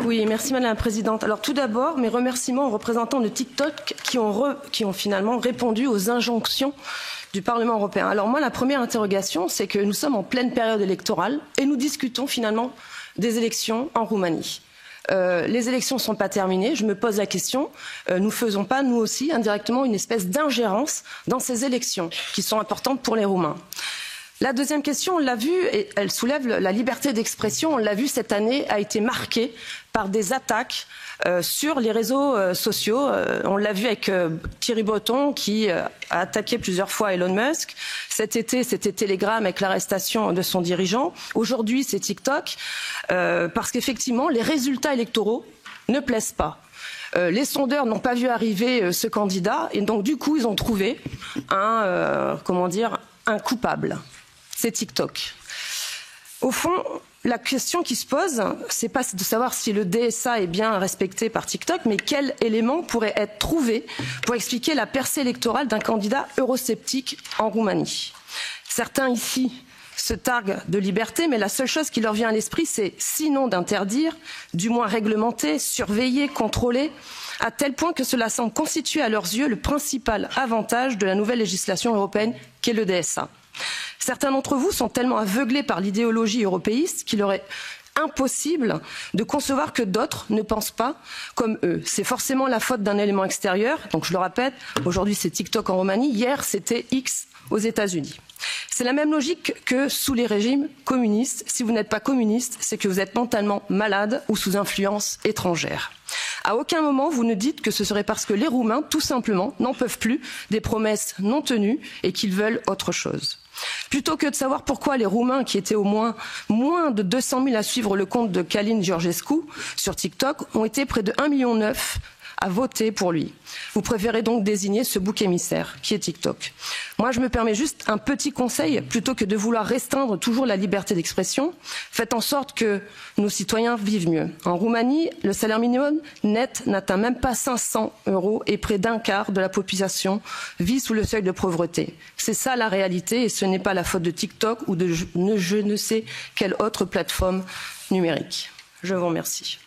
Oui, merci Madame la Présidente. Alors tout d'abord, mes remerciements aux représentants de TikTok qui ont finalement répondu aux injonctions du Parlement européen. Alors moi, la première interrogation, c'est que nous sommes en pleine période électorale et nous discutons finalement des élections en Roumanie. Les élections ne sont pas terminées. Je me pose la question, nous faisons pas, nous aussi, indirectement, une espèce d'ingérence dans ces élections qui sont importantes pour les Roumains. La deuxième question, on l'a vu, et elle soulève la liberté d'expression, on l'a vu cette année, a été marquée par des attaques sur les réseaux sociaux. On l'a vu avec Thierry Breton qui a attaqué plusieurs fois Elon Musk. Cet été, c'était Telegram avec l'arrestation de son dirigeant. Aujourd'hui, c'est TikTok, parce qu'effectivement, les résultats électoraux ne plaisent pas. Les sondeurs n'ont pas vu arriver ce candidat et donc du coup, ils ont trouvé un coupable. C'est TikTok. Au fond, la question qui se pose, c'est pas de savoir si le DSA est bien respecté par TikTok, mais quels éléments pourraient être trouvés pour expliquer la percée électorale d'un candidat eurosceptique en Roumanie. Certains ici se targuent de liberté, mais la seule chose qui leur vient à l'esprit, c'est sinon d'interdire, du moins réglementer, surveiller, contrôler, à tel point que cela semble constituer à leurs yeux le principal avantage de la nouvelle législation européenne qu'est le DSA. Certains d'entre vous sont tellement aveuglés par l'idéologie européiste qu'il leur est impossible de concevoir que d'autres ne pensent pas comme eux. C'est forcément la faute d'un élément extérieur. Donc je le répète, aujourd'hui c'est TikTok en Roumanie, hier c'était X aux États-Unis. C'est la même logique que sous les régimes communistes. Si vous n'êtes pas communiste, c'est que vous êtes mentalement malade ou sous influence étrangère. À aucun moment vous ne dites que ce serait parce que les Roumains, tout simplement, n'en peuvent plus des promesses non tenues et qu'ils veulent autre chose. Plutôt que de savoir pourquoi les Roumains, qui étaient au moins de 200 000 à suivre le compte de Călin Georgescu sur TikTok, ont été près de 1,9 million à voter pour lui. Vous préférez donc désigner ce bouc émissaire qui est TikTok. Moi, je me permets juste un petit conseil, plutôt que de vouloir restreindre toujours la liberté d'expression, faites en sorte que nos citoyens vivent mieux. En Roumanie, le salaire minimum net n'atteint même pas 500 € et près d'un quart de la population vit sous le seuil de pauvreté. C'est ça la réalité et ce n'est pas la faute de TikTok ou de je ne sais quelle autre plateforme numérique. Je vous remercie.